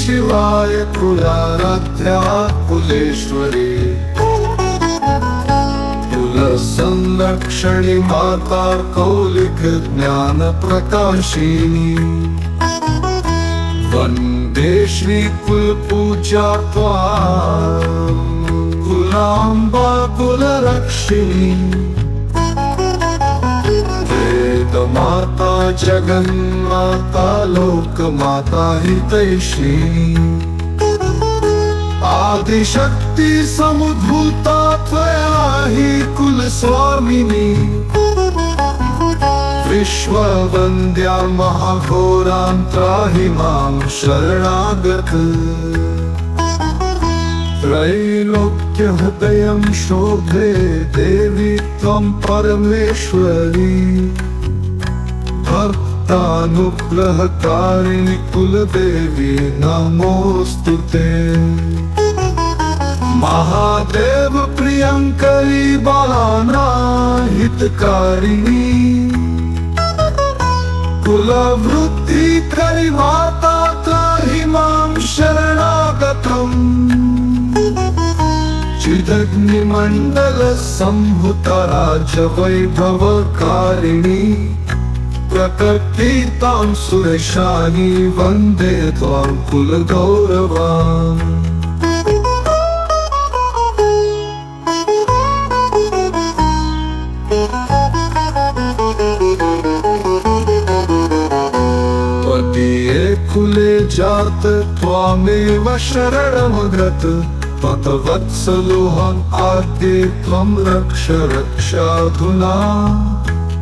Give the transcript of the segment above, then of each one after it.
शिवाय कुलाराध्या कुलेश्वरी कुलसंरक्षणी माता कौलिक ज्ञान प्रकाशिनी वंदे श्री कुलपूजा त्वां कुलांबा कुलरक्षिणी वेदमाता जगन्माता लोकमाता हितैषी आदिशक्ति समुद्भूता त्वया हि कुलस्वामिनी विश्ववन्द्या महाघोरां त्राहि मां शरणागत त्रैलोक्यहृदयं शोभे देवी त्वं परमेश्वरी भक्तानुग्रहकारिणि कुलदेवी नमोस्तुते महादेव प्रियंकरी बालानाहितकारिणी कुलवृद्धिकरी माता त्राहि मां शरणागतम् चिदग्निमण्डल संभूता राजवैभवकारिणी प्रकटितां सुरेशानी वन्दे त्वां कुलगौरवाम् त्वदीये कुले जात त्वामेव शरणमगत त्वत्वत्सलोऽहम् आद्ये त्वं रक्ष रक्षाधुना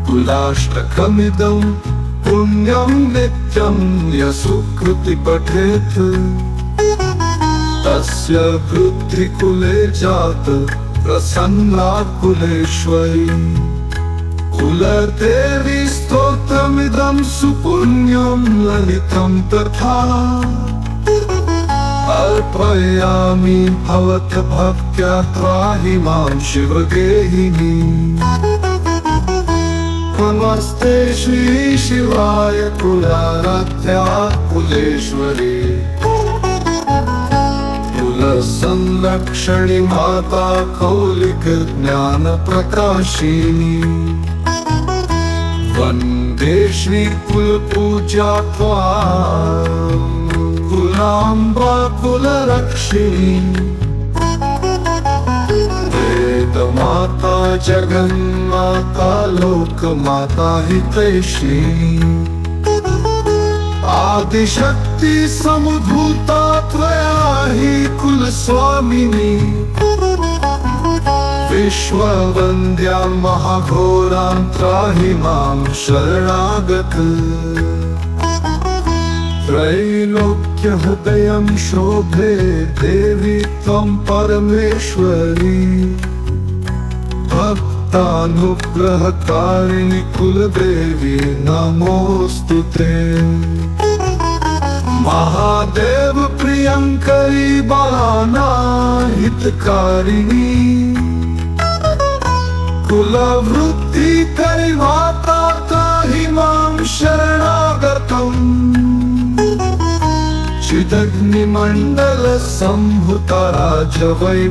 कुलाष्टकमिदं पुण्यं नित्यं यशुकृति पठेत् तस्य वृद्धिकुले जात प्रसन्ना कुलेश्वरी कुलदेवी स्तोत्रमिदं सुपुण्यं ललितं तथा अर्पयामि भवत भक्त्या त्राहि मां शिवगेहिनी नमस्ते श्री शिवाय कुलाराध्या कुलेश्वरी कुलसंरक्षणी माता कौलिक ज्ञान प्रकाशिनी वंदे श्री कुलपूजा त्वां कुलांबा कुलरक्षिणी वेदमाता जगन्माता लोकमाता हितैषी आदिशक्ति समुद्भूता त्वया हि कुलस्वामिनी विश्ववन्द्या महाघोरां त्राहि मां शरणागत त्रैलोक्यहृदयं शोभे देवी त्वं परमेश्वरी भक्तानुग्रहकारिणि कुलदेवी नमोस्तुते महादेव प्रियंकरी बालानाहितकारिणी कुलवृद्धिकरी माता त्राहि मां शरणागतम् चिदग्निमण्डल संभूता राजवैभवकारिणी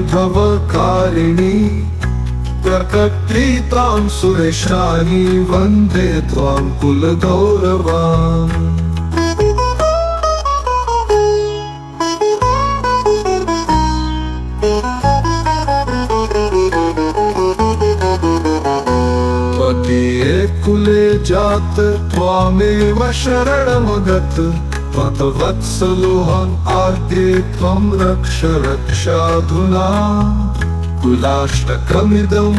प्रकटितां सुरेशानी वन्दे त्वां कुलगौरवाम् त्वदीये कुले जात त्वामेव शरणमगत त्वत्वत्सलोऽहम् आद्ये त्वं रक्ष रक्षाधुना कुलाष्टकमिदं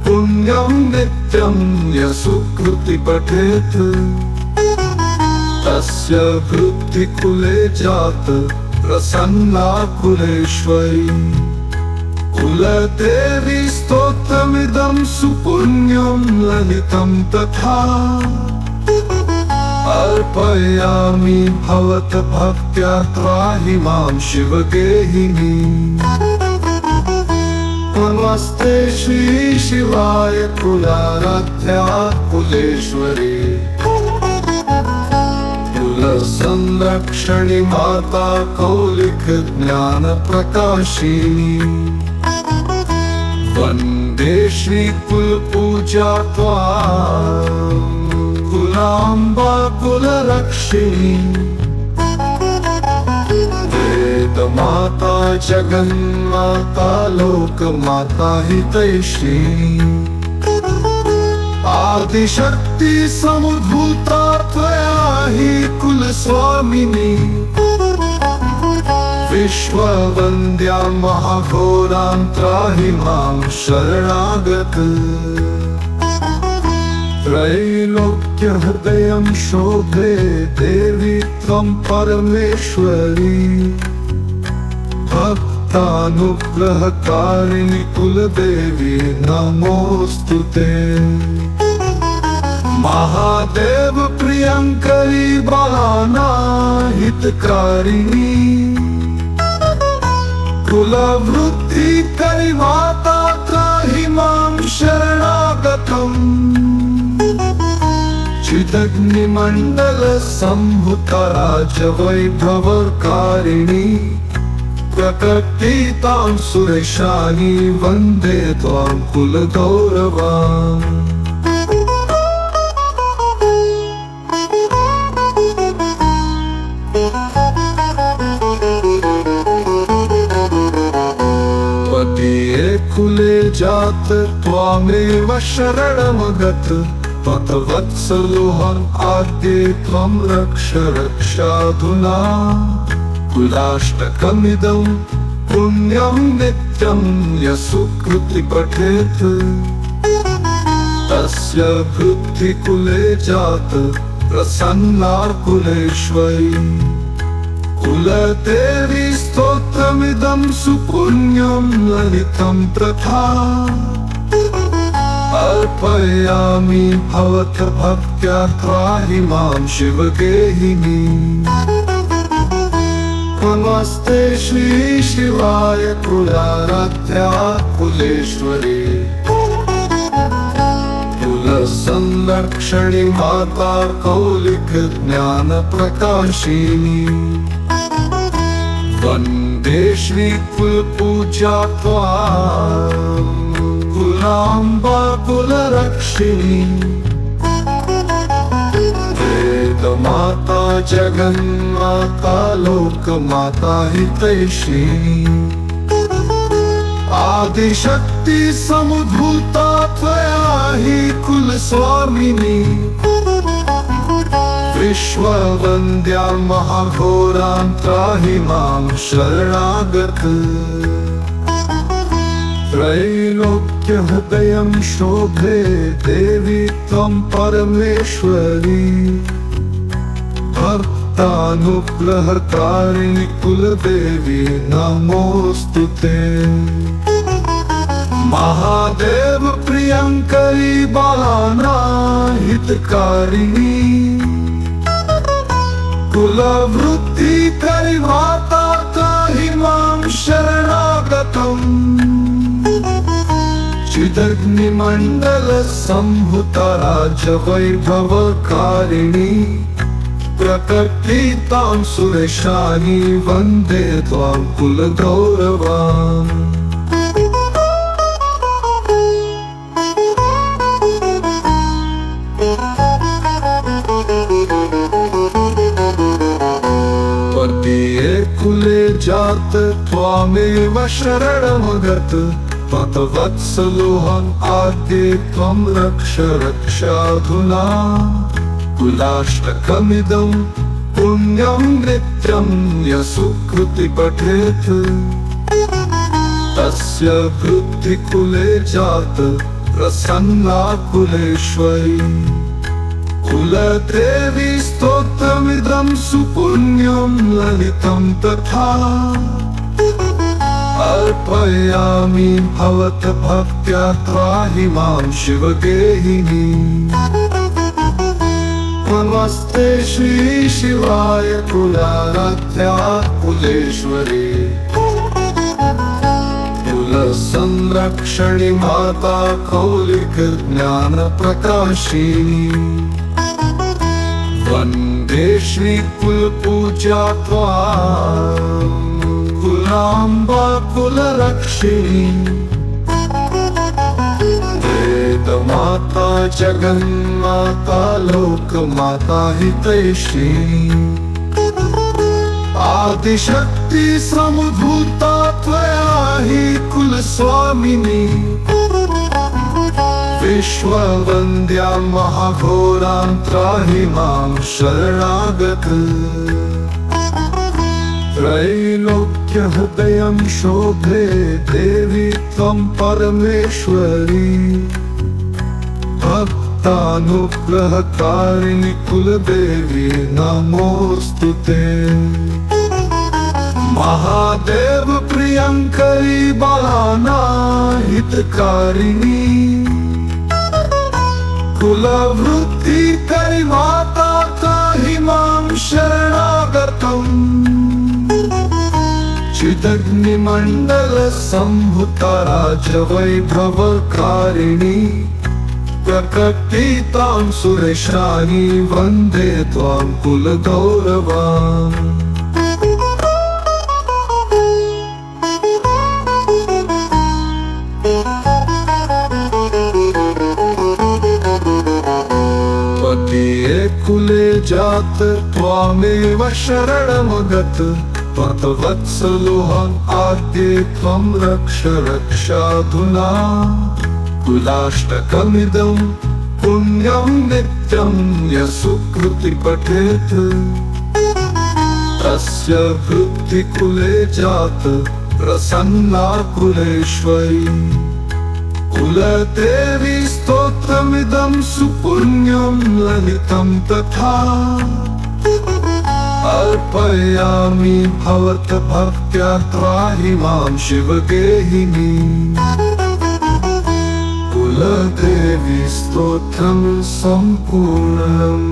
पुण्यं नित्यं यशुकृति पठेत् तस्य वृद्धिकुले जात प्रसन्ना कुलेश्वरी कुलदेवी स्तोत्रमिदं सुपुण्यं ललितं तथा अर्पयामि भवत भक्त्या त्राहि मां शिवगेहिनी नमस्ते श्री शिवाय कुलाराध्या कुलेश्वरी कुलसंरक्षणि माता कौलिक ज्ञान प्रकाशिनी वन्दे श्री कुलपूजा त्वां कुलाम्बा कुलरक्षिणी वेदमाता जगन्माता लोकमाता हितैषिणी आदिशक्ति समुद्भूता त्वया हि कुलस्वामिनी विश्ववन्द्या महाघोरां त्राहि मां शरणागत त्रैलोक्यहृदयं शोभे देवी त्वं परमेश्वरी भक्तानुग्रहकारिणि कुलदेवी नमोऽस्तुते महादेव प्रियंकरी बालाना हितकारिणी कुलवृद्धि करि माता त्राहि मां शरणागतम् चिदग्निमण्डल संभुता राजवैभवकारिणी प्रकटितां सुरेशानि वन्दे त्वां कुलगौरवाम् त्वदीये कुले जात त्वामेव शरणमगत त्वत्वत्सलोऽहम् आद्ये त्वं रक्ष रक्षाधुना कुलाष्टकमिदं पुण्यं नित्यं यः सुकृति पठेत् तस्य बुद्धिकुले जात प्रसन्ना कुलेश्वरी कुलदेवी स्तोत्रमिदं सुपुण्यं ललितं तथा अर्पयामि भवत भक्त्या त्राहि मां शिवगेहिनी नमस्ते श्री शिवाय कुलाराध्या कुलेश्वरी कुलसंरक्षणि माता कौलिक ज्ञान प्रकाशिनी वन्दे श्री कुलपूजा त्वां कुलाम्बा कुलरक्षिणी वेदमाता जगन्माता लोकमाता हितैषिणी आदिशक्ति समुद्भूता त्वया हि कुलस्वामिनी विश्ववन्द्या महाघोरां त्राहि मां शरणागत त्रैलोक्यहृदयं शोभे देवी त्वं परमेश्वरी भक्तानुग्रहकारिणि कुलदेवी नमोऽस्तुते महादेव प्रियंकरी बालाना हितकारिणी कुलवृद्धि करि माता त्राहि मां शरणागतम् चिदग्निमण्डल संभुता राजवैभवकारिणी प्रकटितां सुरेशानि वन्दे त्वां कुलगौरवाम् त्वदीये कुले जात त्वामेव शरणमगत त्वत्वत्सलोऽहम् आद्ये त्वं रक्ष रक्षाधुना कुलाष्टकमिदं पुण्यं नित्यं यः सुकृति पठेत् तस्य बुद्धिकुले जात प्रसन्ना कुलेश्वरी कुलदेवी स्तोत्रमिदं सुपुण्यं ललितं तथा अर्पयामि भवत भक्त्या त्राहि मां शिवगेहिनी नमस्ते श्री शिवाय कुलाराध्या कुलेश्वरी कुलसंरक्षणि माता कौलिक ज्ञान प्रकाशिनी वन्दे हे श्री कुलपूजा त्वां कुलाम्बा कुलरक्षिणी वेदमाता जगन्माता लोकमाता हितैषिणी आदिशक्ति समभूता त्वया हि कुलस्वामिनी विश्ववन्द्या महाघोरां त्राहि मां शरणागत त्रैलोक्यहृदयं शोभे देवी त्वं परमेश्वरी भक्तानुग्रहकारिणि कुलदेवी नमोऽस्तुते महादेव प्रियंकरी बालाना हितकारिणी कुलवृद्धि करि माता त्राहि मां शरणागतम् चिदग्निमण्डल सम्भुता राजवैभवकारिणी प्रकटितां सुरेशानि वन्दे त्वां कुलगौरवाम् पतिये कुले जात त्वामेव शरणमगत त्वत्वत्सलोऽहम् आद्ये त्वं रक्ष रक्षाधुना कुलाष्टकमिदं पुण्यं नित्यं यः सुकृति पठेत् तस्य वृद्धिकुले जात प्रसन्ना कुलेश्वरी कुलदेवी स्तोत्रमिदं सुपुण्यं ललितं तथा अर्पयामि भवद्भक्त्या त्राहि मां शिवगेहिनी कुलदेवी स्तोत्रं सम्पूर्णम्।